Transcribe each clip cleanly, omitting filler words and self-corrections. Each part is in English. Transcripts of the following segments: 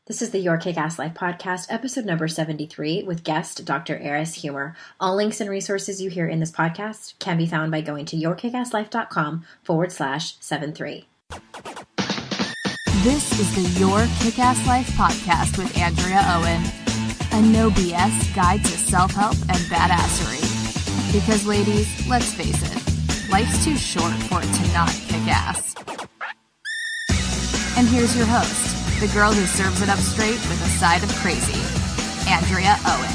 This is the Your Kick-Ass Life podcast, episode number 73, with guest Dr. Eris Humor. All links and resources you hear in this podcast can be found by going to yourkickasslife.com/73. This is the Your Kick-Ass Life podcast with Andrea Owen, a no BS guide to self-help and badassery. Because ladies, let's face it, life's too short for it to not kick ass. And here's your host, the girl who serves it up straight with a side of crazy, Andrea Owen.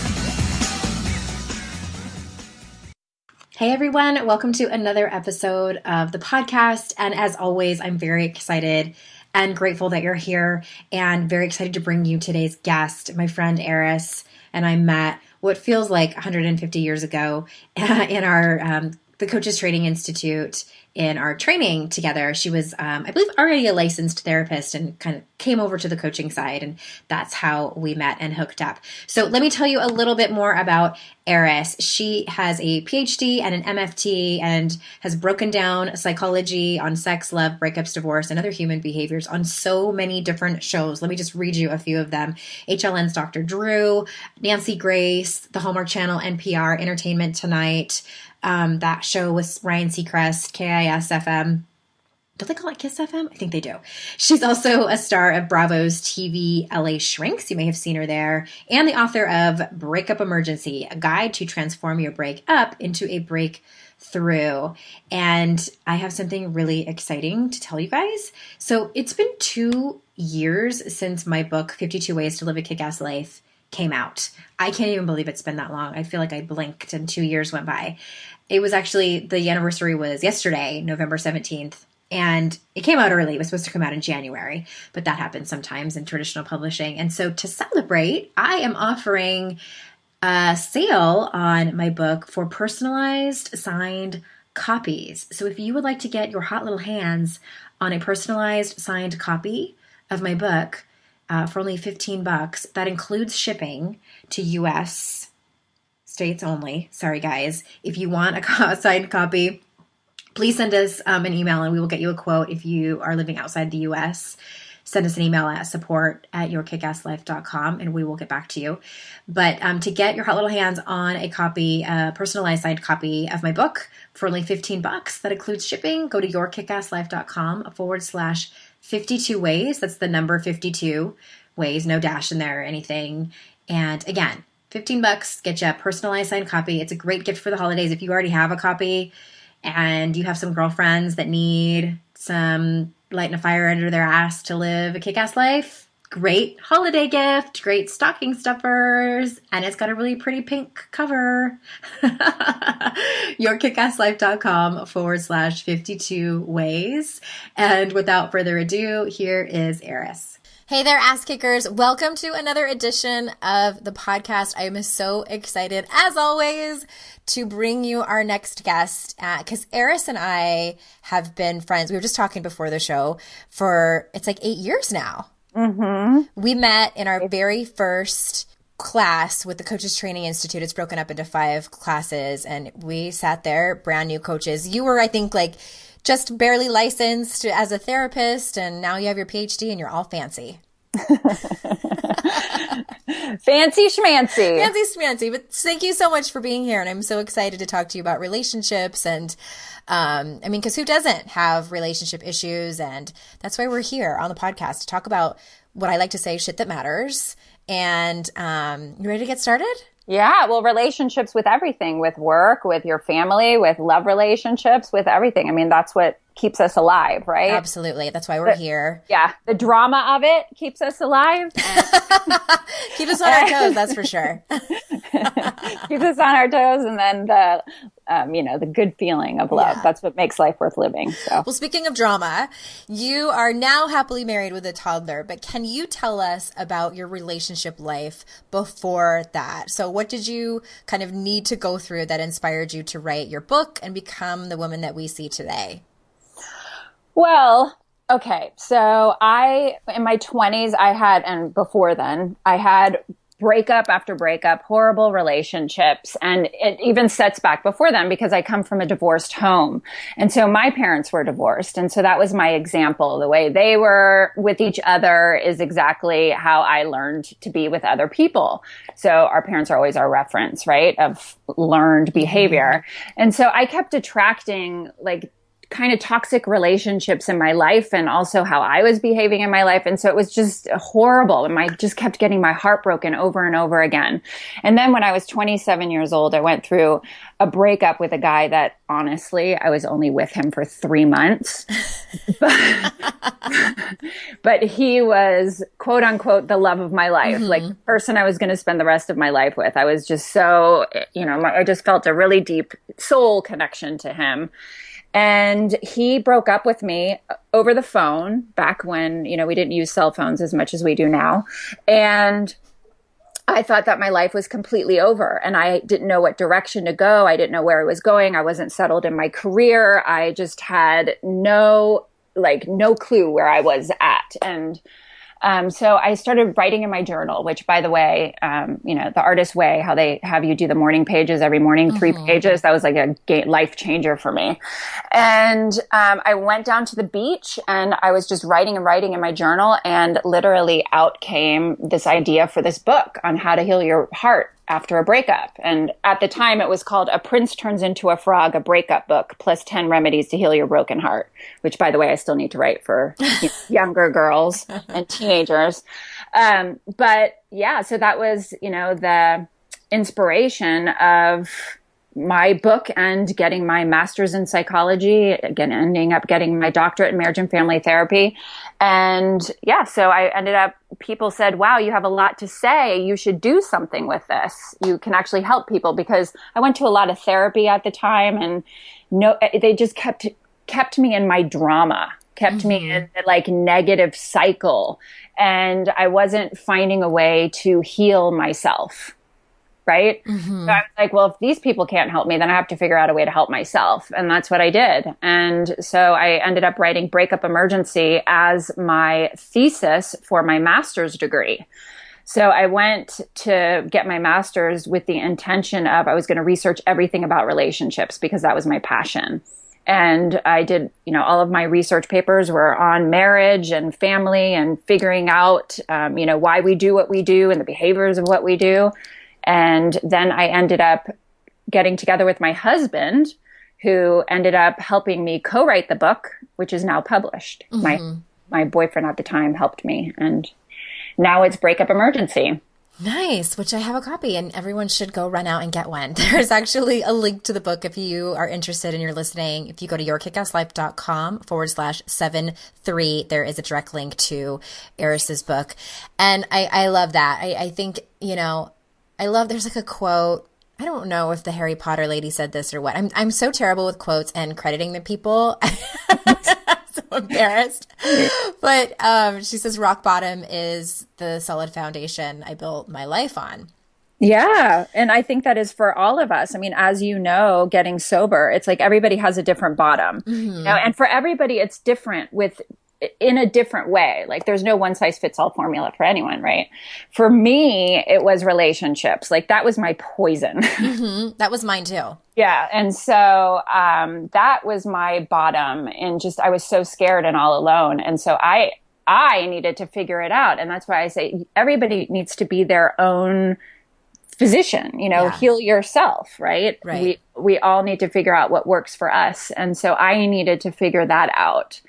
Hey everyone, welcome to another episode of the podcast. And as always, I'm very excited and grateful that you're here and very excited to bring you today's guest. My friend Eris and I met what feels like 150 years ago in our the Coaches Training Institute in our training together. She was, I believe, already a licensed therapist and kind of came over to the coaching side. And that's how we met and hooked up. So let me tell you a little bit more about Eris. She has a PhD and an MFT and has broken down psychology on sex, love, breakups, divorce, and other human behaviors on so many different shows. Let me just read you a few of them. HLN's Dr. Drew, Nancy Grace, the Hallmark Channel, NPR, Entertainment Tonight. That show with Ryan Seacrest, KIS-FM. Do they call it KISS FM? I think they do. She's also a star of Bravo's TV LA Shrinks. You may have seen her there. And the author of Breakup Emergency, a guide to transform your breakup into a breakthrough. And I have something really exciting to tell you guys. So it's been 2 years since my book, 52 Ways to Live a Kick-Ass Life, came out. I can't even believe it's been that long. I feel like I blinked and 2 years went by. It was actually, the anniversary was yesterday, November 17th, and it came out early. It was supposed to come out in January, but that happens sometimes in traditional publishing. And so to celebrate, I am offering a sale on my book for personalized signed copies. So if you would like to get your hot little hands on a personalized signed copy of my book, for only $15. That includes shipping to U.S. states only. Sorry, guys. If you want a signed copy, please send us an email and we will get you a quote. If you are living outside the U.S., send us an email at support@yourkickasslife.com and we will get back to you. But to get your hot little hands on a copy, a personalized signed copy of my book for only $15, that includes shipping, go to yourkickasslife.com/52 ways. That's the number 52 ways, no dash in there or anything. And again, $15 get you a personalized signed copy. It's a great gift for the holidays. If you already have a copy and you have some girlfriends that need some lighting a fire under their ass to live a kick-ass life, great holiday gift, great stocking stuffers, and it's got a really pretty pink cover. yourkickasslife.com/52 ways. And without further ado, here is Eris. Hey there, ass kickers. Welcome to another edition of the podcast. I am so excited, as always, to bring you our next guest, because Eris and I have been friends. We were just talking before the show for, it's like 8 years now. Mm-hmm. We met in our very first class with the Coaches Training Institute. It's broken up into 5 classes, and we sat there, brand new coaches. You were, I think, like just barely licensed as a therapist, and now you have your PhD and you're all fancy. Fancy schmancy. Fancy schmancy. But thank you so much for being here. And I'm so excited to talk to you about relationships. And because who doesn't have relationship issues? And that's why we're here on the podcast to talk about what I like to say, shit that matters. And you ready to get started? Yeah, well, relationships with everything, with work, with your family, with love relationships, with everything. I mean, that's what keeps us alive, right? Absolutely. That's why we're here. Yeah. The drama of it keeps us alive. Keep us on our toes, that's for sure. Keeps us on our toes. And then the good feeling of love. Yeah. That's what makes life worth living. So. Well, speaking of drama, you are now happily married with a toddler, but can you tell us about your relationship life before that? So what did you kind of need to go through that inspired you to write your book and become the woman that we see today? Well, okay. So in my 20s, and before then, I had breakup after breakup, horrible relationships. And it even sets back before them because I come from a divorced home. And so my parents were divorced. And so that was my example. The way they were with each other is exactly how I learned to be with other people. So our parents are always our reference, right, of learned behavior. And so I kept attracting like kind of toxic relationships in my life and also how I was behaving in my life. And so it was just horrible. And I just kept getting my heart broken over and over again. And then when I was 27 years old, I went through a breakup with a guy that honestly, I was only with him for 3 months. But he was quote unquote the love of my life, like the person I was going to spend the rest of my life with. I was just so, I just felt a really deep soul connection to him. And he broke up with me over the phone back when, we didn't use cell phones as much as we do now. And I thought that my life was completely over and I didn't know what direction to go. I didn't know where I was going. I wasn't settled in my career. I just had no clue where I was at. And so I started writing in my journal, which, by the way, the Artist Way, how they have you do the morning pages every morning, 3 pages, that was like a life changer for me. And I went down to the beach and I was just writing and writing in my journal, and literally out came this idea for this book on how to heal your heart after a breakup. And at the time it was called A Prince Turns Into a Frog, a breakup book, plus 10 remedies to heal your broken heart, which, by the way, I still need to write for younger girls and teenagers. But yeah, so that was, the inspiration of my book and getting my master's in psychology, again, ending up getting my doctorate in marriage and family therapy. And yeah, so I ended up, people said, wow, you have a lot to say. You should do something with this. You can actually help people, because I went to a lot of therapy at the time, and they just kept me in my drama, kept me in the like negative cycle. And I wasn't finding a way to heal myself. Right. So I was like, well, if these people can't help me, then I have to figure out a way to help myself. And that's what I did. And so I ended up writing Breakup Emergency as my thesis for my master's degree. So I went to get my master's with the intention of I was going to research everything about relationships, because that was my passion. And I did, all of my research papers were on marriage and family and figuring out, why we do what we do and the behaviors of what we do. And then I ended up getting together with my husband, who ended up helping me co-write the book, which is now published. My boyfriend at the time helped me, and now it's Breakup Emergency. Nice, which I have a copy, and everyone should go run out and get one. There's actually a link to the book if you are interested and you're listening. If you go to yourkickasslife.com/73, there is a direct link to Eris's book. And I love that. I think, there's like a quote. I don't know if the Harry Potter lady said this or what. I'm so terrible with quotes and crediting the people. I'm so embarrassed. But she says, rock bottom is the solid foundation I built my life on. Yeah. And I think that is for all of us. I mean, as you know, getting sober, it's like everybody has a different bottom. And for everybody, it's different in a different way. Like there's no one size fits all formula for anyone, right? For me, it was relationships. Like that was my poison. That was mine too. Yeah. And so that was my bottom, and just I was so scared and all alone. And so I needed to figure it out. And that's why I say everybody needs to be their own physician, heal yourself, right? We all need to figure out what works for us. And so I needed to figure that out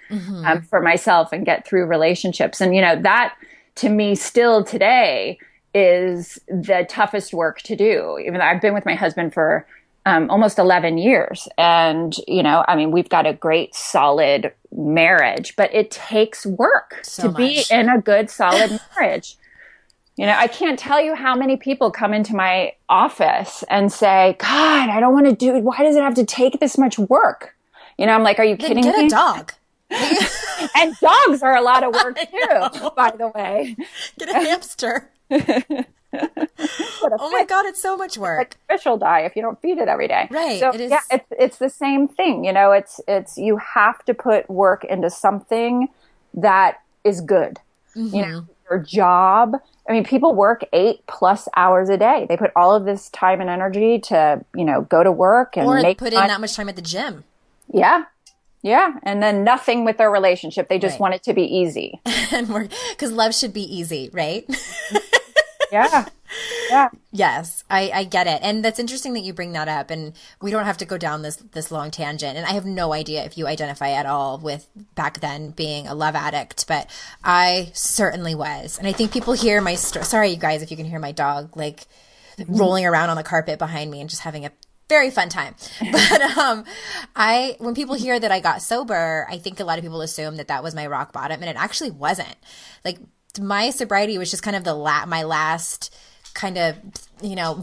for myself and get through relationships. And, that to me still today is the toughest work to do. Even though I've been with my husband for almost 11 years. And, we've got a great, solid marriage, but it takes work to be in a good, solid marriage. I can't tell you how many people come into my office and say, God, I don't want to do it. Why does it have to take this much work? I'm like, are you kidding me? Get a dog. And dogs are a lot of work too, by the way. Get a hamster. Oh my God, it's so much work. Like fish will die if you don't feed it every day. Right. So yeah, it's the same thing. It's you have to put work into something that is good. Your their job. I mean, people work 8+ hours a day. They put all of this time and energy to, go to work and or make put in money. that much time at the gym. Yeah. Yeah. And then nothing with their relationship. They just want it to be easy. Because love should be easy, right? Yeah. Yeah. Yes, I get it. And that's interesting that you bring that up. And we don't have to go down this long tangent. And I have no idea if you identify at all with back then being a love addict, but I certainly was. And I think people hear my story. Sorry, you guys, if you can hear my dog like rolling around on the carpet behind me and just having a very fun time. But when people hear that I got sober, I think a lot of people assume that was my rock bottom, and it actually wasn't. Like, my sobriety was just kind of my last kind of,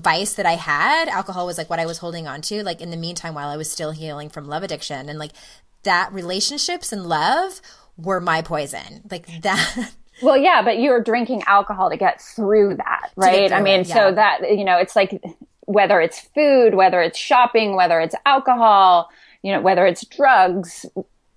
vice that I had. Alcohol was like what I was holding on to, like in the meantime, while I was still healing from love addiction. And like that, relationships and love were my poison. Like that. Well, yeah, but you were drinking alcohol to get through that, right? I mean, so that, it's like, whether it's food, whether it's shopping, whether it's alcohol, whether it's drugs,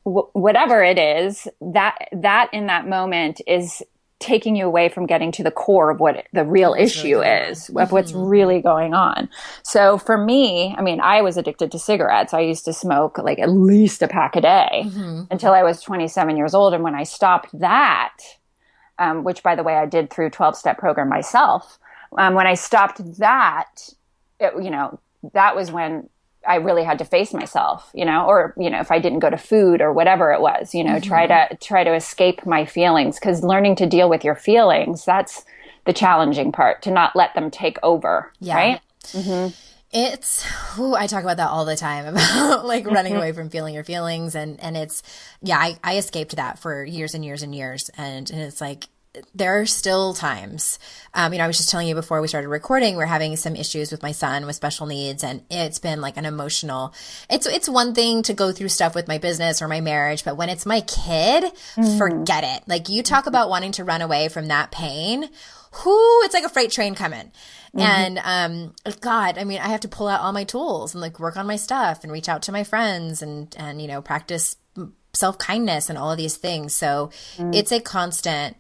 whatever it is, that in that moment is taking you away from getting to the core of what the real issue is, of what's really going on. So for me, I mean, I was addicted to cigarettes. I used to smoke like at least a pack a day until I was 27 years old. And when I stopped that, which by the way, I did through 12-step program myself, when I stopped that, that was when I really had to face myself, or, if I didn't go to food or whatever it was, try to escape my feelings, because learning to deal with your feelings, that's the challenging part, to not let them take over. Yeah. Right. Mm-hmm. I talk about that all the time, about like running away from feeling your feelings. And it's, I escaped that for years and years and years. And it's like, there are still times, I was just telling you before we started recording, we're having some issues with my son with special needs, and it's been like an emotional, it's one thing to go through stuff with my business or my marriage, but when it's my kid, forget it. Like, you talk about wanting to run away from that pain, it's like a freight train coming. And, God, I mean, I have to pull out all my tools and like work on my stuff and reach out to my friends and, practice self-kindness and all of these things. So it's a constant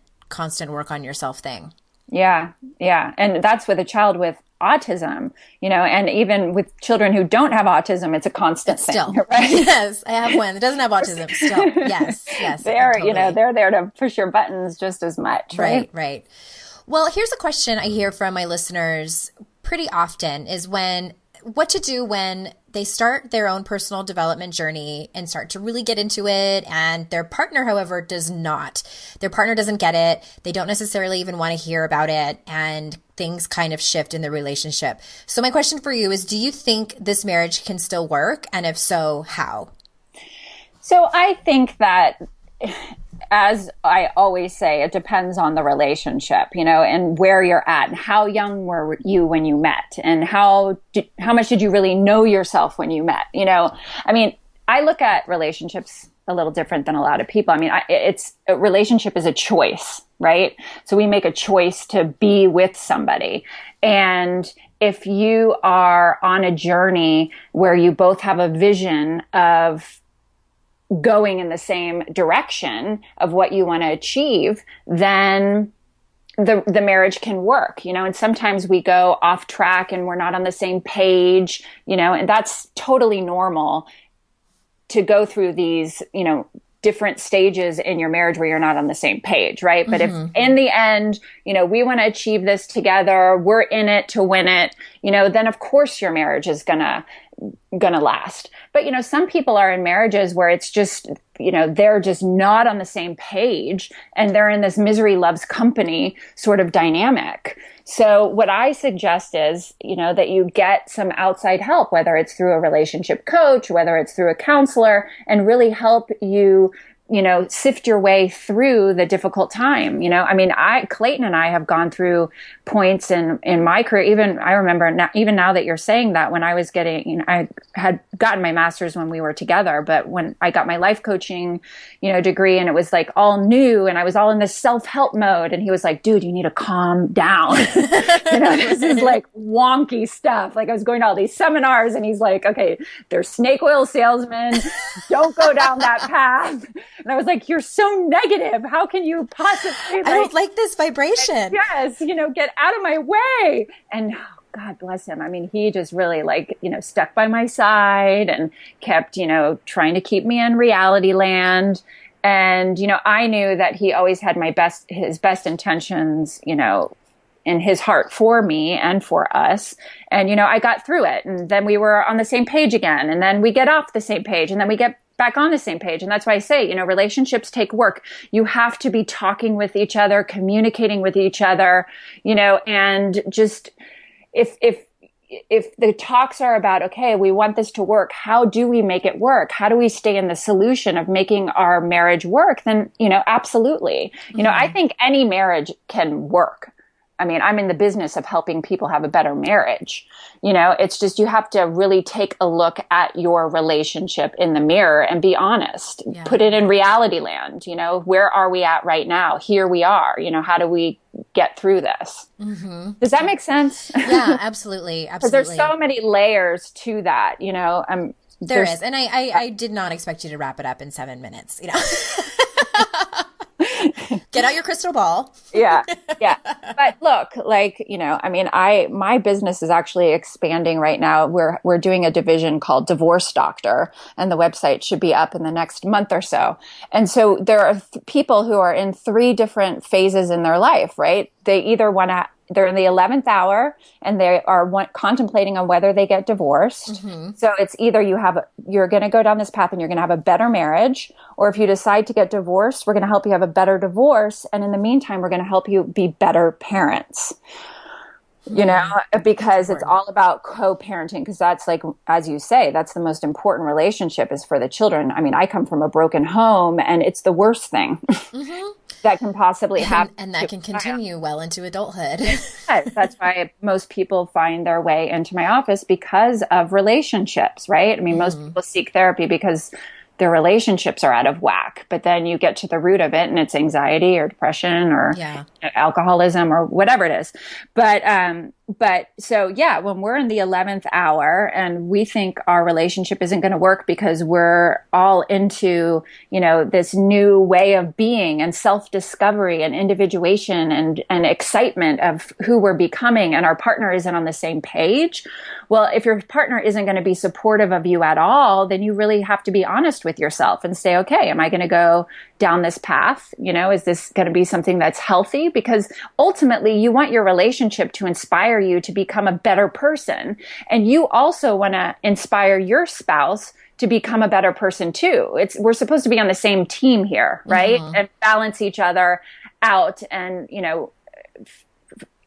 work on yourself thing. Yeah. Yeah. And that's with a child with autism, and even with children who don't have autism, it's a constant thing. Still, right? Yes. I have one that doesn't have autism still. Yes. They're, totally. They're there to push your buttons just as much. Right. Well, here's a question I hear from my listeners pretty often is what to do when they start their own personal development journey and start to really get into it, and their partner, however, does not. Their partner doesn't get it. They don't necessarily even want to hear about it, and things kind of shift in the relationship. So my question for you is, do you think this marriage can still work? And if so, how? So I think that, as I always say, it depends on the relationship, and where you're at, and how young were you when you met, and how much did you really know yourself when you met? I mean, I look at relationships a little different than a lot of people. I mean, a relationship is a choice, right? So we make a choice to be with somebody. And if you are on a journey where you both have a vision of going in the same direction of what you want to achieve, then the marriage can work, and sometimes we go off track and we're not on the same page, and that's totally normal to go through these, different stages in your marriage where you're not on the same page, right? But if in the end, we want to achieve this together, we're in it to win it, then of course your marriage is gonna last. But, some people are in marriages where it's just, they're just not on the same page, and they're in this misery loves company sort of dynamic. So what I suggest is, that you get some outside help, whether it's through a relationship coach, whether it's through a counselor, and really help you, sift your way through the difficult time. I mean, Clayton and I have gone through points in my career. Even I remember now that you're saying that, when I was getting, I had gotten my master's when we were together, but when I got my life coaching, degree, and it was like all new, and I was all in this self-help mode, and he was like, dude, you need to calm down. This is like wonky stuff. Like, I was going to all these seminars, and he's like, okay, they're snake oil salesmen. Don't go down that path. And I was like, you're so negative. How can you possibly, I don't like this vibration. Yes, get out of my way. And God bless him. I mean, he just really stuck by my side and kept, trying to keep me in reality land. And, I knew that he always had his best intentions, in his heart for me and for us. And, I got through it. And then we were on the same page again. And then we get off the same page. And then we get back on the same page. And that's why I say, relationships take work. You have to be talking with each other, communicating with each other, and just if the talks are about, okay, we want this to work, how do we make it work? How do we stay in the solution of making our marriage work? Then, absolutely. I think any marriage can work. I mean, I'm in the business of helping people have a better marriage. It's just, you have to really take a look at your relationship in the mirror and be honest. Yeah. Put it in reality land. Where are we at right now? Here we are. How do we get through this? Mm-hmm. Does that make sense? Yeah, absolutely. Because there's so many layers to that, There is. And I did not expect you to wrap it up in 7 minutes, Get out your crystal ball. Yeah. But look, my business is actually expanding right now. We're doing a division called Divorce Doctor, and the website should be up in the next month or so. And so there are people who are in 3 different phases in their life, right? They either they're in the 11th hour and they are contemplating on whether they get divorced. Mm-hmm. So it's either you're going to go down this path and you're going to have a better marriage, or if you decide to get divorced, we're going to help you have a better divorce. And in the meantime, we're going to help you be better parents, because it's all about co-parenting. Because that's as you say, that's the most important relationship is for the children. I mean, I come from a broken home and it's the worst thing. Mm-hmm. That can possibly happen. And that can continue well into adulthood. Yes, that's why most people find their way into my office because of relationships, right? I mean, most people seek therapy because their relationships are out of whack. But then you get to the root of it and it's anxiety or depression or alcoholism or whatever it is. But so, yeah, when we're in the 11th hour and we think our relationship isn't going to work because we're all into, this new way of being and self-discovery and individuation and excitement of who we're becoming, and our partner isn't on the same page. Well, if your partner isn't going to be supportive of you at all, then you really have to be honest with yourself and say, okay, am I going to go down this path? Is this going to be something that's healthy? Because ultimately you want your relationship to inspire you to become a better person. And you also want to inspire your spouse to become a better person too. We're supposed to be on the same team here, right? Mm-hmm. And balance each other out. And,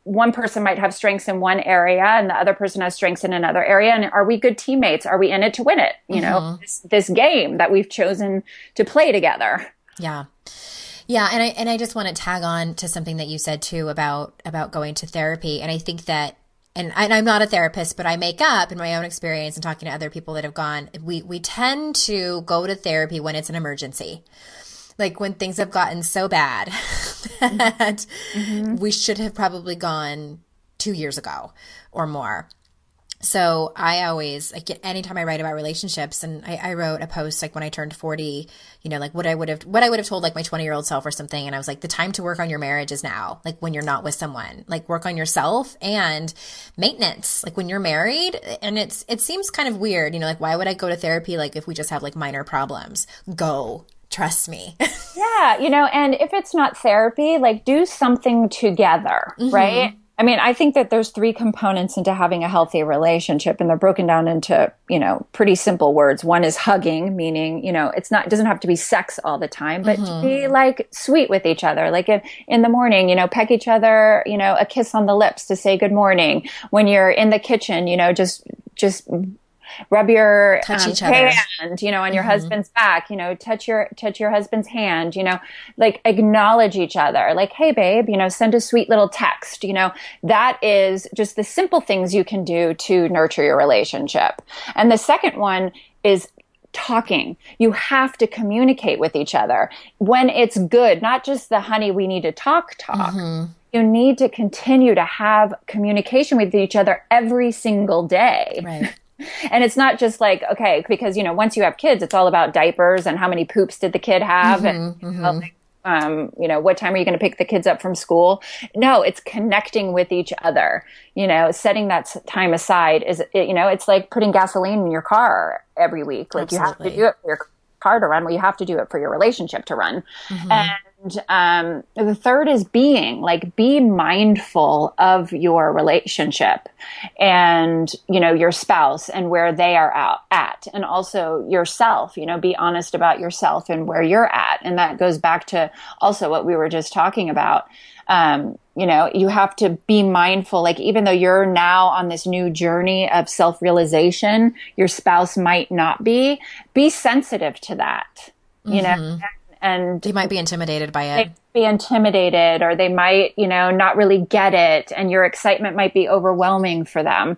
one person might have strengths in one area and the other person has strengths in another area. And are we good teammates? Are we in it to win it? This game that we've chosen to play together. Yeah. Yeah. And I just want to tag on to something that you said too about going to therapy. And I think that, and I'm not a therapist, but I make up in my own experience and talking to other people that have gone, we tend to go to therapy when it's an emergency. Like when things have gotten so bad that we should have probably gone 2 years ago or more. So I always, anytime I write about relationships, and I wrote a post when I turned 40, what I would have told my 20-year-old self or something. And I was like, the time to work on your marriage is now, when you're not with someone, work on yourself and maintenance, when you're married. And it seems kind of weird, why would I go to therapy? If we just have minor problems, go. Trust me. Yeah. And if it's not therapy, do something together, right? I mean, I think that there's 3 components into having a healthy relationship, and they're broken down into, pretty simple words. One is hugging, meaning, it doesn't have to be sex all the time, but to be sweet with each other. In the morning, peck each other, a kiss on the lips to say good morning. When you're in the kitchen, just rub your hand, on your husband's back, touch your husband's hand, acknowledge each other. Hey babe, send a sweet little text, that is just the simple things you can do to nurture your relationship. And the second one is talking. You have to communicate with each other when it's good, not just the honey, we need to talk. You need to continue to have communication with each other every single day. Right. And it's not just like, okay, because, once you have kids, it's all about diapers and how many poops did the kid have, and what time are you going to pick the kids up from school? No, it's connecting with each other. Setting that time aside it's like putting gasoline in your car every week. Like Absolutely. You have to do it for your car to run. Well, you have to do it for your relationship to run. And the third is be mindful of your relationship and, your spouse and where they are at, and also yourself, be honest about yourself and where you're at. And that goes back to also what we were just talking about. You have to be mindful, like even though you're now on this new journey of self-realization, your spouse might not be sensitive to that, and They might be intimidated by it. be intimidated, or they might, not really get it. And your excitement might be overwhelming for them,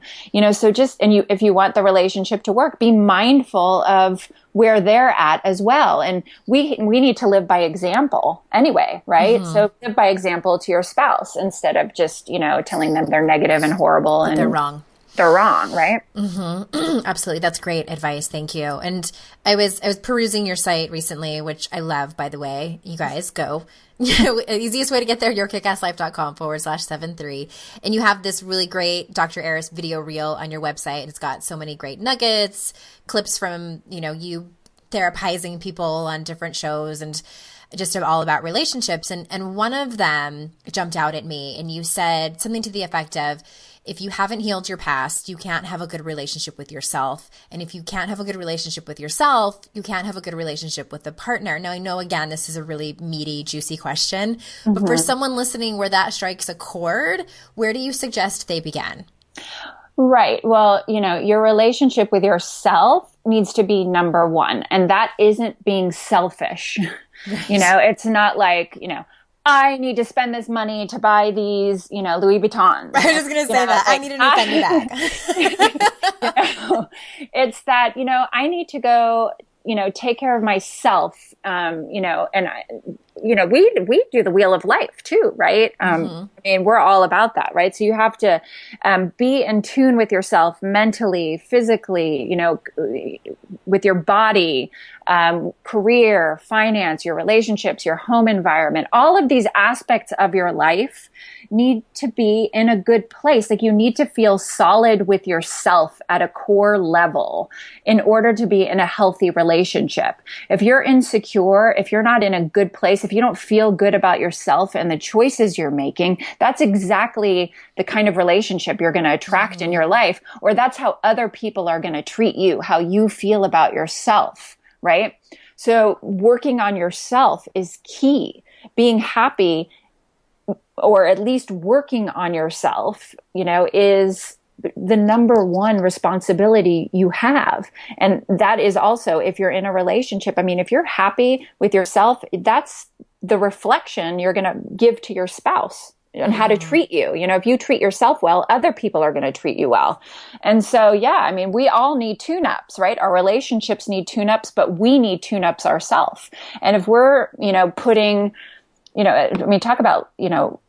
so if you want the relationship to work, be mindful of where they're at as well. And we need to live by example anyway, right? So live by example to your spouse instead of just, telling them they're negative and horrible and They're wrong. They're wrong, right? Absolutely. That's great advice. Thank you. And I was perusing your site recently, which I love, by the way. You guys go. Easiest way to get there, yourkickasslife.com/73. And you have this really great Dr. Eris video reel on your website. It's got so many great nuggets, clips from, you therapizing people on different shows and just all about relationships. And one of them jumped out at me, and you said something to the effect of, if you haven't healed your past, you can't have a good relationship with yourself. And if you can't have a good relationship with yourself, you can't have a good relationship with a partner. Now, I know, again, this is a really meaty, juicy question, but for someone listening where that strikes a chord, where do you suggest they begin? Right. Well, your relationship with yourself needs to be number one. And that isn't being selfish. Right. It's not like, I need to spend this money to buy these, Louis Vuittons. I was just going to say that. I need a new Fendi bag. It's that, I need to go, take care of myself, and we do the wheel of life too, right? I mean, we're all about that, right? So you have to be in tune with yourself mentally, physically, with your body, career, finance, your relationships, your home environment. All of these aspects of your life need to be in a good place. Like, you need to feel solid with yourself at a core level in order to be in a healthy relationship. If you're insecure, if you're not in a good place, if you don't feel good about yourself and the choices you're making, that's exactly the kind of relationship you're going to attract in your life, or that's how other people are going to treat you, how you feel about yourself, right? So working on yourself is key. Being happy, or at least working on yourself, is the number one responsibility you have. And that is also, if you're in a relationship, I mean, if you're happy with yourself, that's the reflection you're going to give to your spouse on how to treat you. If you treat yourself well, other people are going to treat you well. And so, yeah, I mean, we all need tune-ups, right? Our relationships need tune-ups, but we need tune-ups ourselves. And if we're, putting, talk about,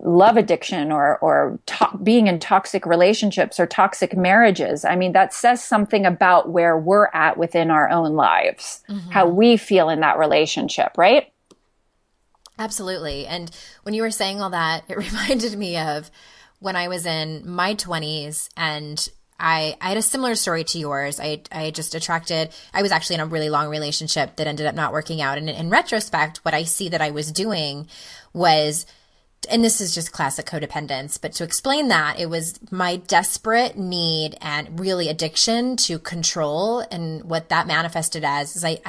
love addiction or being in toxic relationships or toxic marriages. I mean, that says something about where we're at within our own lives, how we feel in that relationship, right? Absolutely. And when you were saying all that, it reminded me of when I was in my 20s, and I had a similar story to yours. I was actually in a really long relationship that ended up not working out. And in retrospect, what I see that I was doing was, and this is just classic codependence, but to explain that, it was my desperate need and really addiction to control. And what that manifested as is I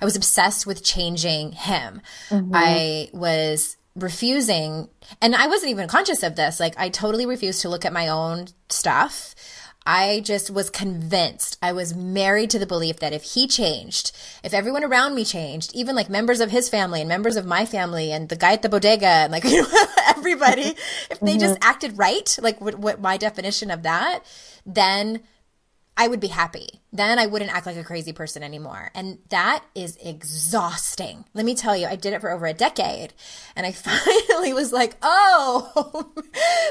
was obsessed with changing him. I was refusing, and I wasn't even conscious of this. Like, I totally refused to look at my own stuff. I just was convinced, I was married to the belief that if he changed, if everyone around me changed, even like members of his family and members of my family and the guy at the bodega and like, everybody, if they just acted right, like what my definition of that, then I would be happy. Then I wouldn't act like a crazy person anymore. And that is exhausting. Let me tell you, I did it for over a decade. And I finally was like, oh,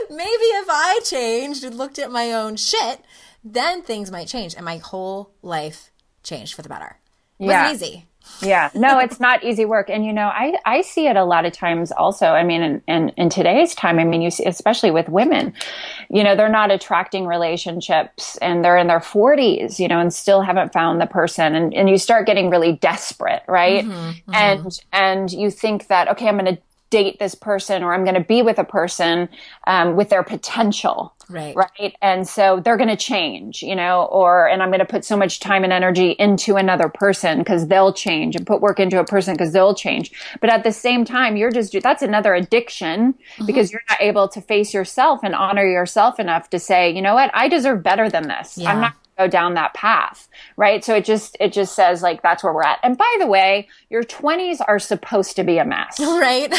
maybe if I changed and looked at my own shit, then things might change. And my whole life changed for the better. It wasn't easy. Yeah, no, it's not easy work. And, I see it a lot of times also. I mean, in today's time, I mean, you see, especially with women, they're not attracting relationships and they're in their 40s, and still haven't found the person. And you start getting really desperate, right? And you think that, okay, I'm going to date this person or I'm going to be with a person with their potential. Right. And so they're going to change, and I'm going to put so much time and energy into another person because they'll change, and put work into a person because they'll change. But at the same time, that's another addiction because you're not able to face yourself and honor yourself enough to say, you know what, I deserve better than this. Yeah. I'm not go down that path. Right. So it just says like, that's where we're at. And by the way, your 20s are supposed to be a mess. Right.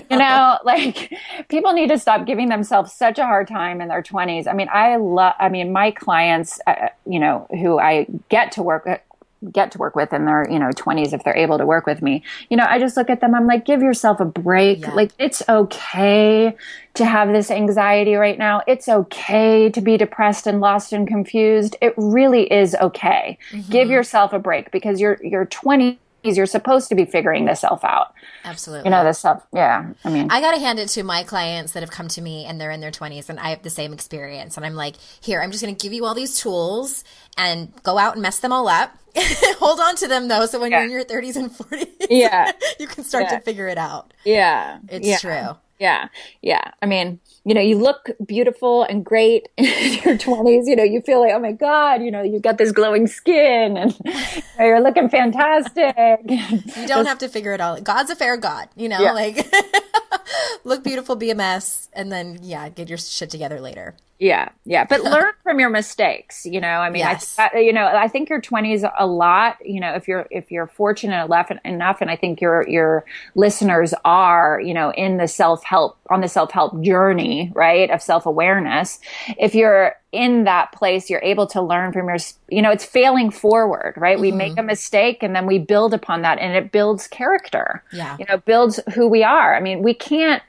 Like people need to stop giving themselves such a hard time in their 20s. I mean, my clients, who I get to work with in their, 20s, if they're able to work with me, I just look at them. I'm like, give yourself a break. Yeah. Like, it's okay to have this anxiety right now. It's okay to be depressed and lost and confused. It really is okay. Give yourself a break because you're 20s. You're supposed to be figuring this self out. Absolutely. This stuff. Yeah. I mean, I got to hand it to my clients that have come to me and they're in their 20s and I have the same experience. And I'm like, here, I'm just going to give you all these tools and go out and mess them all up. Hold on to them though. So when you're in your 30s and 40s, you can start to figure it out. Yeah. It's true. Yeah. Yeah. I mean, you look beautiful and great in your 20s. You feel like, oh my God, you've got this glowing skin and you're looking fantastic. You don't have to figure it all. God's a fair God, like look beautiful, be a mess, and then, get your shit together later. Yeah. Yeah. But learn from your mistakes, Yes. I think your 20s a lot, if you're fortunate enough, and I think your listeners are, in the on the self-help journey, right, of self-awareness. If you're in that place, you're able to learn from it's failing forward, right? We make a mistake and then we build upon that and it builds character, builds who we are. I mean, we can't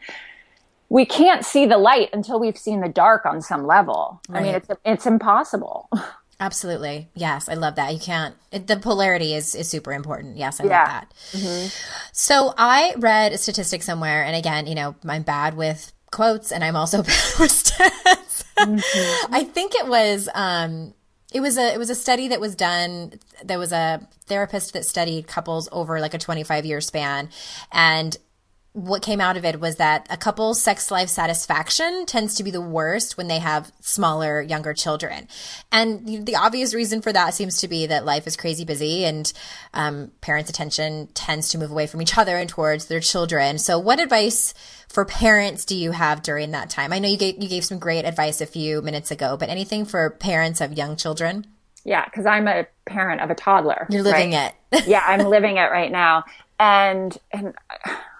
see the light until we've seen the dark on some level. Right. I mean, it's impossible. Absolutely. Yes. I love that. You can't, the polarity is super important. Yes. I love that. So I read a statistic somewhere, and again, I'm bad with quotes and I'm also bad with stats. I think it was a study that was done. There was a therapist that studied couples over like a 25-year span, and what came out of it was that a couple's sex life satisfaction tends to be the worst when they have smaller, younger children. And the obvious reason for that seems to be that life is crazy busy and parents' attention tends to move away from each other and towards their children. So what advice for parents do you have during that time? I know you gave some great advice a few minutes ago, but anything for parents of young children? Yeah, because I'm a parent of a toddler. You're living it. Yeah, I'm living it right now. And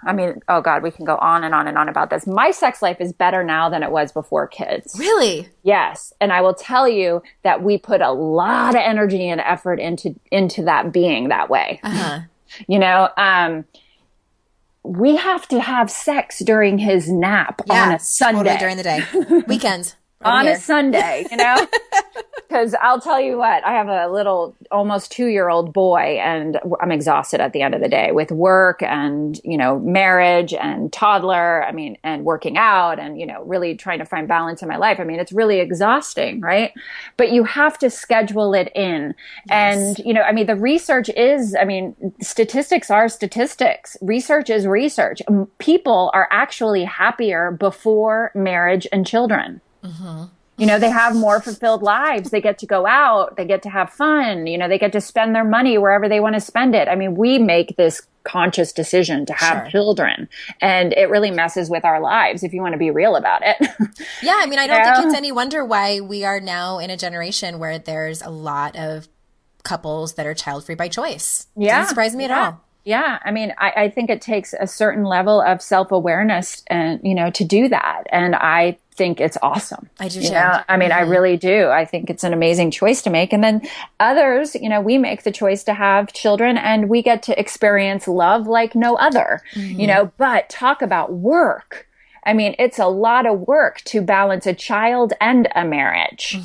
I mean, oh God, we can go on and on and on about this. My sex life is better now than it was before kids. Really? Yes. And I will tell you that we put a lot of energy and effort into that being that way. We have to have sex during his nap on a Sunday. Totally during the day. Weekends. On a Sunday, because I'll tell you what, I have a little almost 2-year-old boy and I'm exhausted at the end of the day with work and, marriage and toddler, and working out and, really trying to find balance in my life. I mean, it's really exhausting, right? But you have to schedule it in. Yes. And, the research is, statistics are statistics. Research is research. People are actually happier before marriage and children. They have more fulfilled lives. They get to go out. They get to have fun. They get to spend their money wherever they want to spend it. I mean, we make this conscious decision to have children, and it really messes with our lives if you want to be real about it. Yeah. I don't think it's any wonder why we are now in a generation where there's a lot of couples that are child-free by choice. Yeah. Doesn't surprise me at all. Yeah. I think it takes a certain level of self-awareness and, to do that. And I think it's awesome. I do too. I really do. I think it's an amazing choice to make. And then others, we make the choice to have children and we get to experience love like no other, but talk about work. I mean, it's a lot of work to balance a child and a marriage,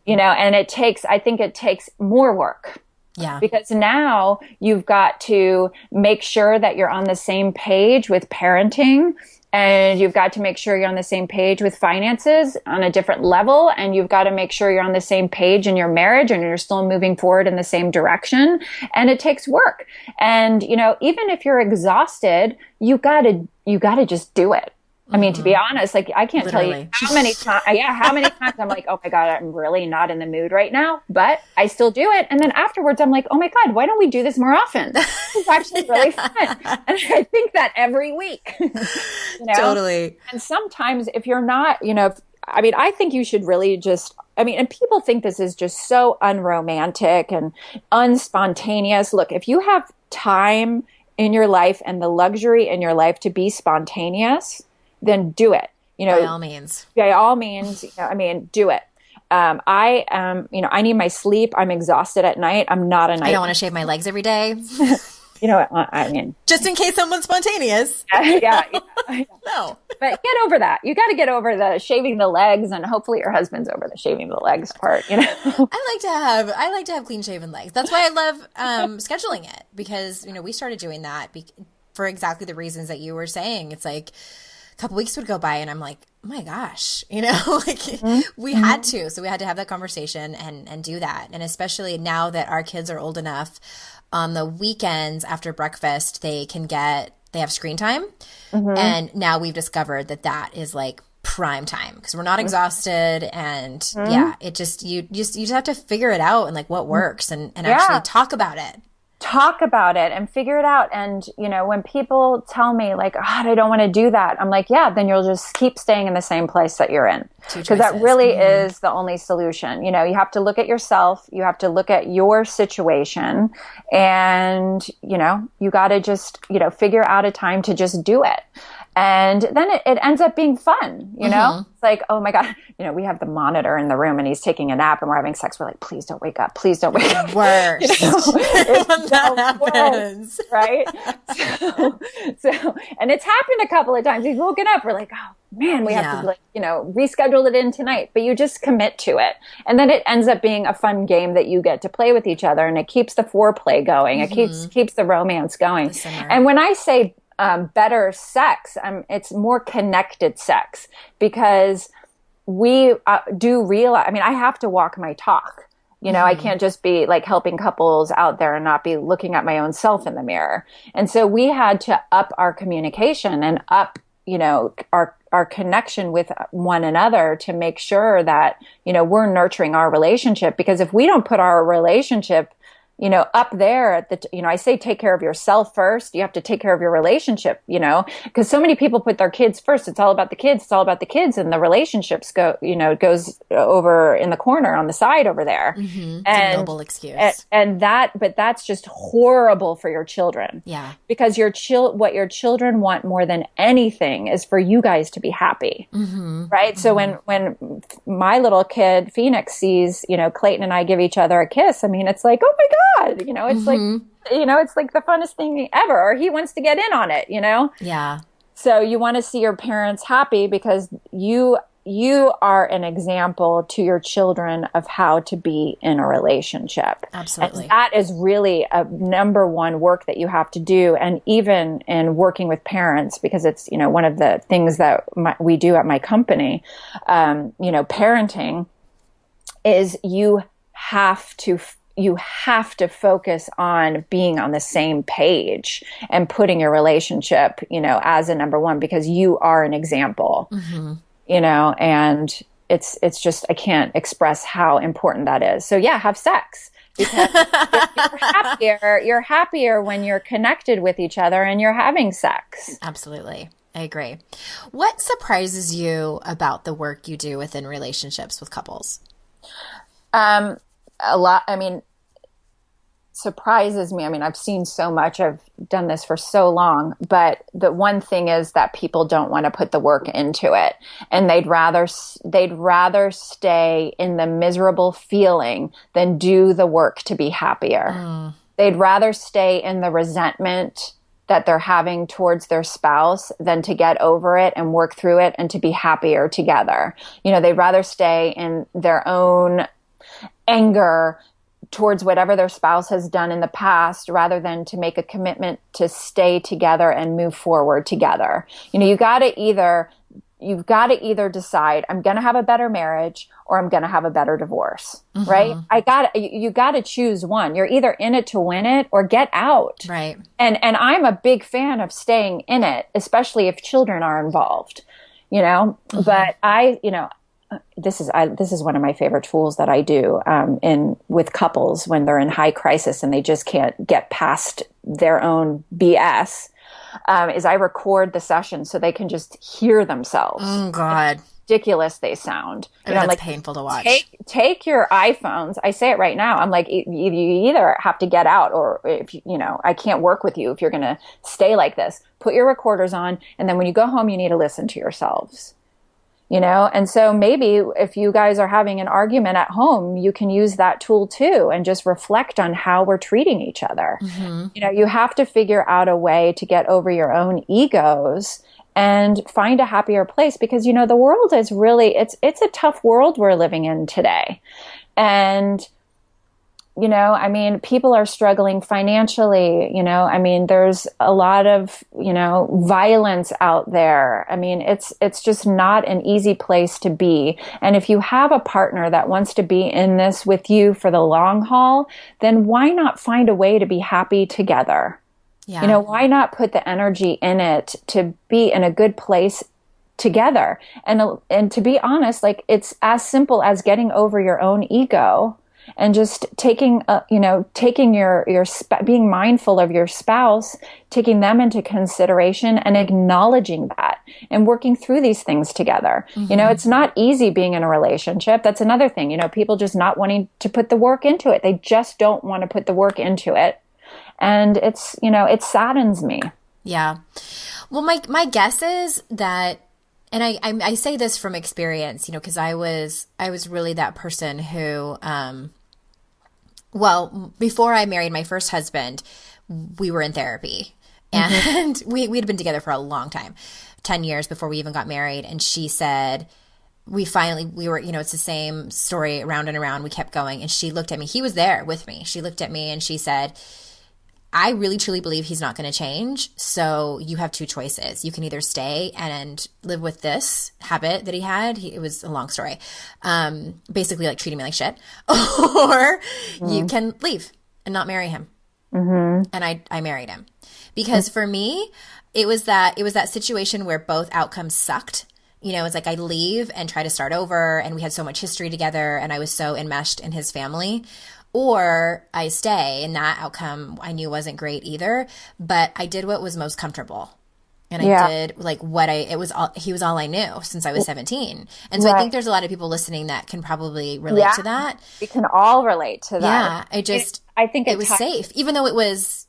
you know, and I think it takes more work. Yeah. Because now you've got to make sure that you're on the same page with parenting, and you've got to make sure you're on the same page with finances on a different level. And you've got to make sure you're on the same page in your marriage and you're still moving forward in the same direction. And it takes work. And, you know, even if you're exhausted, you gotta just do it. I mean, to be honest, like I can't tell you how many times I'm like, oh my God, I'm really not in the mood right now, but I still do it. And then afterwards I'm like, oh my God, why don't we do this more often? This is actually really fun. And I think that every week, you know? Totally. And sometimes if you're not, you know, I think you should really just, and people think this is just so unromantic and unspontaneous. Look, if you have time in your life and the luxury in your life to be spontaneous, then do it. You know, by all means, you know, do it. I need my sleep. I'm exhausted at night. I'm not a night. I don't want to shave my legs every day. You know, I mean, just in case someone's spontaneous. Yeah. No, but get over that. You got to get over the shaving the legs, and hopefully your husband's over the shaving the legs part. You know, I like to have clean shaven legs. That's why I love scheduling it, because you know we started doing that for exactly the reasons that you were saying. It's like a couple weeks would go by and I'm like, oh my gosh, you know, like we had to. So we had to have that conversation and do that. And especially now that our kids are old enough, on the weekends after breakfast, they have screen time. And now we've discovered that is like prime time because we're not exhausted. And yeah, it just, you just have to figure it out and like what works and actually talk about it. Talk about it and figure it out. And, you know, when people tell me like, God, I don't want to do that, I'm like, yeah, then you'll just keep staying in the same place that you're in. Because that really is the only solution. You know, you have to look at yourself. You have to look at your situation. And, you know, you got to just, you know, figure out a time to just do it. And then it ends up being fun, you know? It's like, oh my God, you know, we have the monitor in the room and he's taking a nap and we're having sex. We're like, please don't wake up. Please don't wake up. Worse. You know? When that happens. Worse, right? So, and it's happened a couple of times. He's woken up. We're like, oh man, we have to like, you know, reschedule it in tonight, but you just commit to it. And then it ends up being a fun game that you get to play with each other, and it keeps the foreplay going. It keeps the romance going. And when I say, better sex, it's more connected sex, because we do realize, I have to walk my talk. You know, I can't just be like helping couples out there and not be looking at my own self in the mirror. And so we had to up our communication and up, you know, our connection with one another to make sure that, you know, we're nurturing our relationship. Because if we don't put our relationship, you know, up there at you know, I say take care of yourself first. You have to take care of your relationship, you know, because so many people put their kids first. It's all about the kids. It's all about the kids, and the relationships goes over in the corner on the side over there. It's a noble excuse. But that's just horrible for your children. Yeah. Because what your children want more than anything is for you guys to be happy. Right. So when my little kid, Phoenix, sees, you know, Clayton and I give each other a kiss, it's like, oh my God. You know, it's like, you know, it's like the funnest thing ever. Or he wants to get in on it, you know? Yeah. So you want to see your parents happy because you are an example to your children of how to be in a relationship. Absolutely. And that is really a number one work that you have to do. And even in working with parents, because it's, you know, one of the things that we do at my company, you know, parenting is you have to focus on being on the same page and putting your relationship, you know, as a number one, because you are an example, you know, and it's just, I can't express how important that is. So yeah, have sex, because you're happier when you're connected with each other and you're having sex. Absolutely. I agree. What surprises you about the work you do within relationships with couples? A lot, surprises me. I've seen so much. I've done this for so long, but the one thing is that people don't want to put the work into it, and they'd rather stay in the miserable feeling than do the work to be happier. They'd rather stay in the resentment that they're having towards their spouse than to get over it and work through it and to be happier together. They'd rather stay in their own anger towards whatever their spouse has done in the past rather than to make a commitment to stay together and move forward together. You've got to either decide, I'm going to have a better marriage or I'm going to have a better divorce, right? You got to choose one. You're either in it to win it or get out. Right. And I'm a big fan of staying in it, especially if children are involved, but this is one of my favorite tools that I do with couples when they're in high crisis and they just can't get past their own BS. Is I record the session so they can just hear themselves. Oh God, ridiculous they sound. That's like, painful to watch. Take your iPhones. I say it right now. I'm like, you either have to get out, or if I can't work with you if you're going to stay like this. Put your recorders on, and then when you go home, you need to listen to yourselves. And so maybe if you guys are having an argument at home, you can use that tool too and just reflect on how we're treating each other. You have to figure out a way to get over your own egos and find a happier place because, the world is really, it's a tough world we're living in today. And people are struggling financially, there's a lot of, violence out there. It's just not an easy place to be. And if you have a partner that wants to be in this with you for the long haul, then why not find a way to be happy together? Yeah. Why not put the energy in it to be in a good place together? And to be honest, like it's as simple as getting over your own ego and just taking being mindful of your spouse, taking them into consideration and acknowledging that and working through these things together. It's not easy being in a relationship. That's another thing, people just not wanting to put the work into it. They just don't want to put the work into it. And it's, it saddens me. Yeah. Well, my guess is that, and I say this from experience, because I was really that person who, before I married my first husband, we were in therapy and we'd been together for a long time, 10 years before we even got married. And she said, we were, it's the same story around and around. We kept going. And she looked at me. He was there with me. She looked at me and she said, I really truly believe he's not going to change. So you have two choices. You can either stay and live with this habit that he had. It was a long story. Basically like treating me like shit, or you can leave and not marry him. And I married him because for me, it was that situation where both outcomes sucked. It's like I leave and try to start over, and we had so much history together and I was so enmeshed in his family. Or I stay, and that outcome I knew wasn't great either, but I did what was most comfortable. And I did like he was all I knew since I was 17. And so I think there's a lot of people listening that can probably relate to that. We can all relate to that. Yeah. I think it was safe, even though it was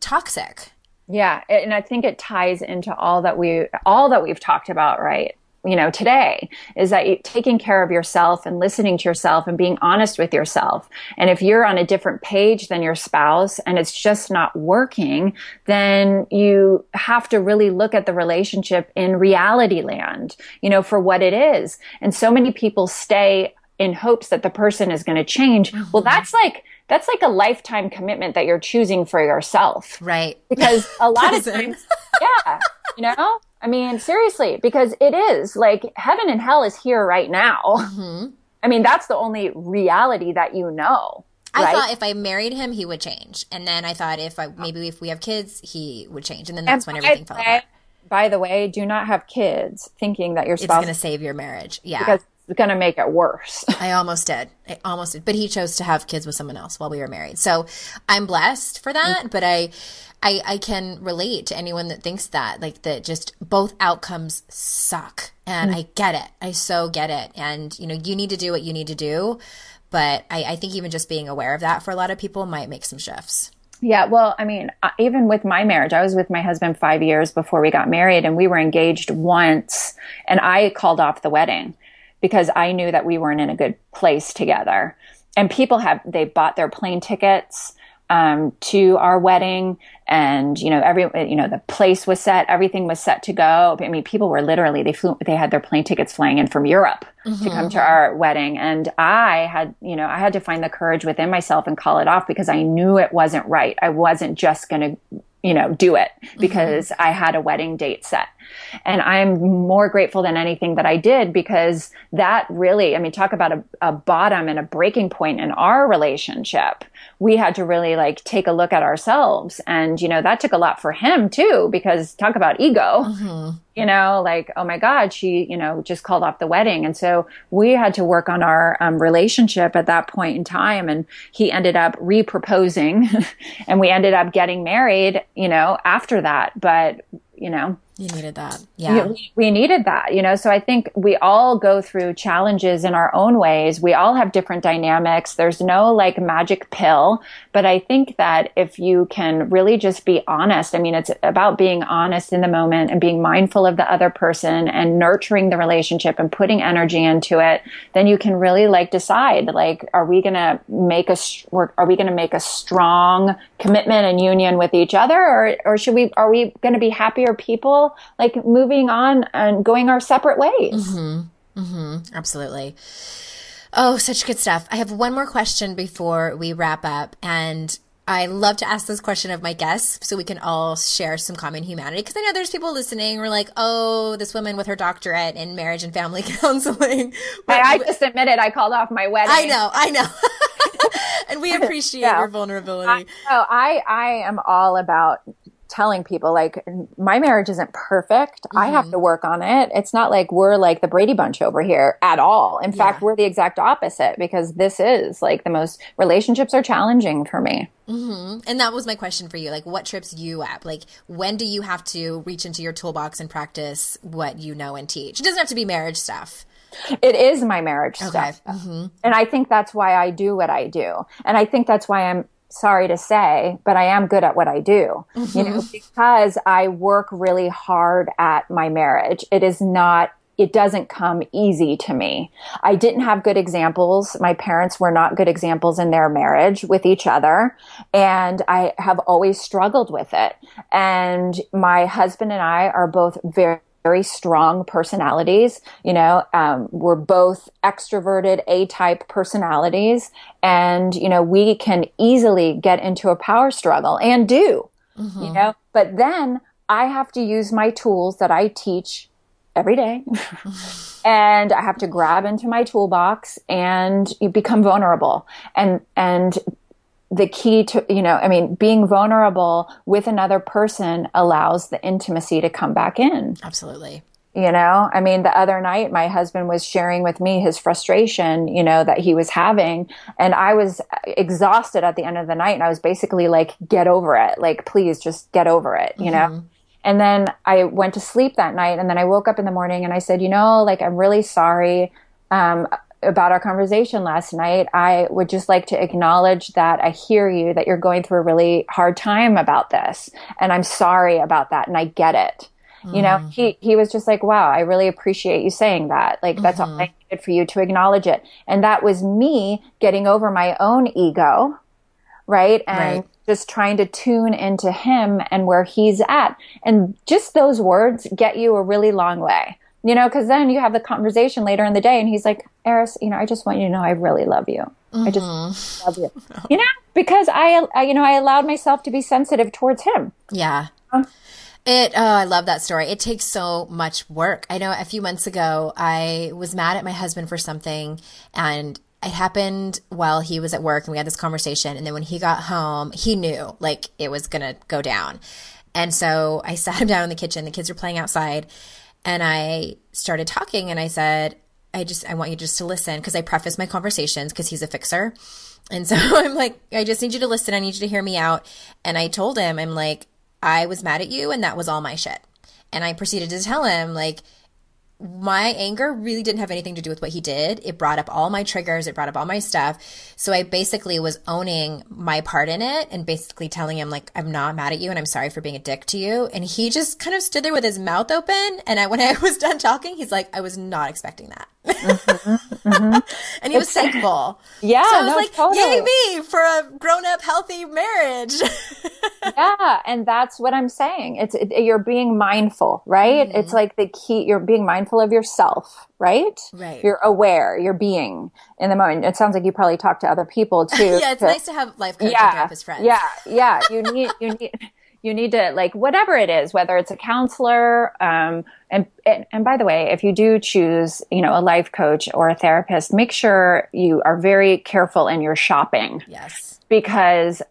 toxic. Yeah. And I think it ties into all that we've talked about, right? Today is that taking care of yourself and listening to yourself and being honest with yourself. And if you're on a different page than your spouse and it's just not working, then you have to really look at the relationship in reality land, for what it is. And so many people stay in hopes that the person is going to change. Well, that's like a lifetime commitment that you're choosing for yourself. Right. Because a lot of times, seriously, because it is like heaven and hell is here right now. That's the only reality that I thought if I married him, he would change. And then I thought if we have kids, he would change. And then that's when everything fell apart. By the way, do not have kids thinking that your spouse is going to save your marriage. Yeah. Because it's going to make it worse. I almost did. But he chose to have kids with someone else while we were married. So I'm blessed for that. But I can relate to anyone that thinks that, like, that just both outcomes suck. And I get it. I so get it. And, you need to do what you need to do. But I think even just being aware of that for a lot of people might make some shifts. Yeah. Well, even with my marriage, I was with my husband 5 years before we got married, and we were engaged once, and I called off the wedding because I knew that we weren't in a good place together. And people they bought their plane tickets to our wedding, and the place was set, everything was set to go. I mean, people were literally they had their plane tickets flying in from Europe to come to our wedding, and I had to find the courage within myself and call it off, because I knew it wasn't right. I wasn't just going to do it because I had a wedding date set. And I'm more grateful than anything that I did, because that really, I mean, talk about a bottom and a breaking point in our relationship. We had to really like take a look at ourselves. And, that took a lot for him too, because talk about ego, like, oh my God, she, just called off the wedding. And so we had to work on our relationship at that point in time. And he ended up re-proposing and we ended up getting married, after that. But, you needed that. Yeah. We needed that, so I think we all go through challenges in our own ways. We all have different dynamics. There's no like magic pill, but I think that if you can really just be honest, I mean, it's about being honest in the moment and being mindful of the other person and nurturing the relationship and putting energy into it, then you can really like decide, like, are we going to make a strong commitment and union with each other, or are we going to be happier people, like moving on and going our separate ways? Absolutely. Oh, such good stuff. I have one more question before we wrap up, and I love to ask this question of my guests so we can all share some common humanity, because I know there's people listening who are like, oh, this woman with her doctorate in marriage and family counseling. I just admitted I called off my wedding. I know. And we appreciate your vulnerability. I am all about telling people, like, my marriage isn't perfect. I have to work on it. It's not like we're like the Brady Bunch over here at all. In fact, we're the exact opposite, because this is like relationships are challenging for me. And that was my question for you. Like, what trips you up? Like, when do you have to reach into your toolbox and practice what you know and teach? It doesn't have to be marriage stuff. It is my marriage stuff. And I think that's why I do what I do. And I think that's why I'm sorry to say, but I am good at what I do, because I work really hard at my marriage. It doesn't come easy to me. I didn't have good examples. My parents were not good examples in their marriage with each other. And I have always struggled with it. And my husband and I are both very strong personalities. We're both extroverted A-type personalities, and, we can easily get into a power struggle and do, but then I have to use my tools that I teach every day and I have to grab into my toolbox and become vulnerable. And the key to, being vulnerable with another person allows the intimacy to come back in. Absolutely. The other night, my husband was sharing with me his frustration, that he was having. And I was exhausted at the end of the night. And I was basically like, get over it. Like, please just get over it, And then I went to sleep that night. And then I woke up in the morning and I said, I'm really sorry about our conversation last night. I would just like to acknowledge that I hear you, that you're going through a really hard time about this. And I'm sorry about that. And I get it. He was just like, wow, I really appreciate you saying that. Like, that's all I needed for you to acknowledge it. And that was me getting over my own ego, right? And just trying to tune into him and where he's at. And just those words get you a really long way, because then you have the conversation later in the day and he's like, Eris, I just want you to know I really love you. I just love you, because I allowed myself to be sensitive towards him. Yeah. I love that story. It takes so much work. I know a few months ago, I was mad at my husband for something, and it happened while he was at work, and we had this conversation. And then when he got home, he knew like it was going to go down. And so I sat him down in the kitchen. The kids were playing outside, and I started talking, and I said, I want you just to listen, because I preface my conversations because he's a fixer. And so I'm like, I just need you to listen. I need you to hear me out. And I told him, I'm like, I was mad at you and that was all my shit. And I proceeded to tell him, like, my anger really didn't have anything to do with what he did. It brought up all my triggers. It brought up all my stuff. So I basically was owning my part in it and basically telling him, like, I'm not mad at you and I'm sorry for being a dick to you. And he just kind of stood there with his mouth open. And when I was done talking, he's like, I was not expecting that. And he was thankful. Yeah. So I was like, totally. yay me for a grown up, healthy marriage. Yeah. And that's what I'm saying. You're being mindful, right? It's like the key, you're being mindful of yourself, right? Right. You're aware, you're being in the moment. It sounds like you probably talk to other people too. Yeah. It's nice to have life coach and therapist friends. Yeah. Yeah. You need to, like, whatever it is, whether it's a counselor, and by the way, if you do choose, a life coach or a therapist, make sure you are very careful in your shopping. Yes. Because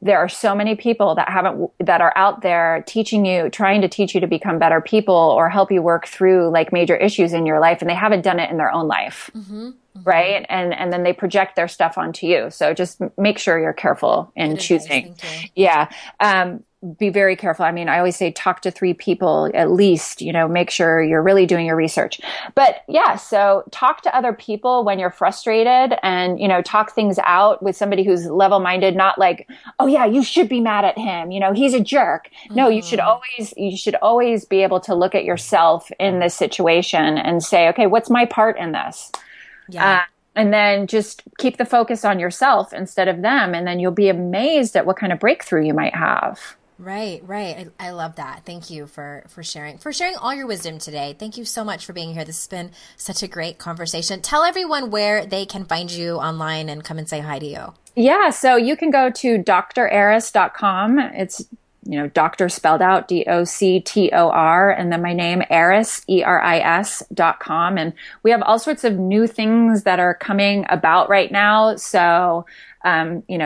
there are so many people that are out there trying to teach you to become better people or help you work through like major issues in your life, and they haven't done it in their own life. Right. And then they project their stuff onto you. So just make sure you're careful in choosing. Yeah. Be very careful. I mean, I always say talk to 3 people at least, make sure you're really doing your research. But yeah, so talk to other people when you're frustrated and, talk things out with somebody who's level-minded, not like, oh yeah, you should be mad at him. He's a jerk. No, you should always be able to look at yourself in this situation and say, okay, what's my part in this? Yeah. And then just keep the focus on yourself instead of them. And then you'll be amazed at what kind of breakthrough you might have. Right. I love that. Thank you for sharing all your wisdom today. Thank you so much for being here. This has been such a great conversation. Tell everyone where they can find you online and come and say hi to you. Yeah. So you can go to dreris.com. It's, doctor spelled out DOCTOR, and then my name, Eris, ERIS.com. And we have all sorts of new things that are coming about right now. So,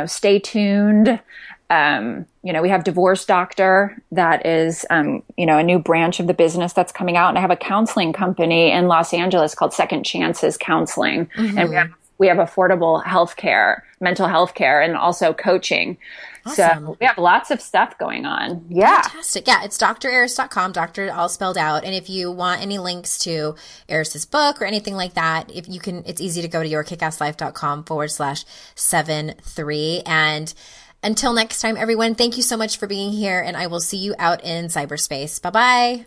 stay tuned. We have Divorce Doctor that is, a new branch of the business that's coming out. And I have a counseling company in Los Angeles called Second Chances Counseling. And we have affordable healthcare, mental health care, and also coaching. Awesome. So we have lots of stuff going on. Yeah. Fantastic. Yeah. It's dreris.com, doctor all spelled out. And if you want any links to Eris's book or anything like that, it's easy to go to yourkickasslife.com/73. And until next time, everyone, thank you so much for being here, and I will see you out in cyberspace. Bye-bye.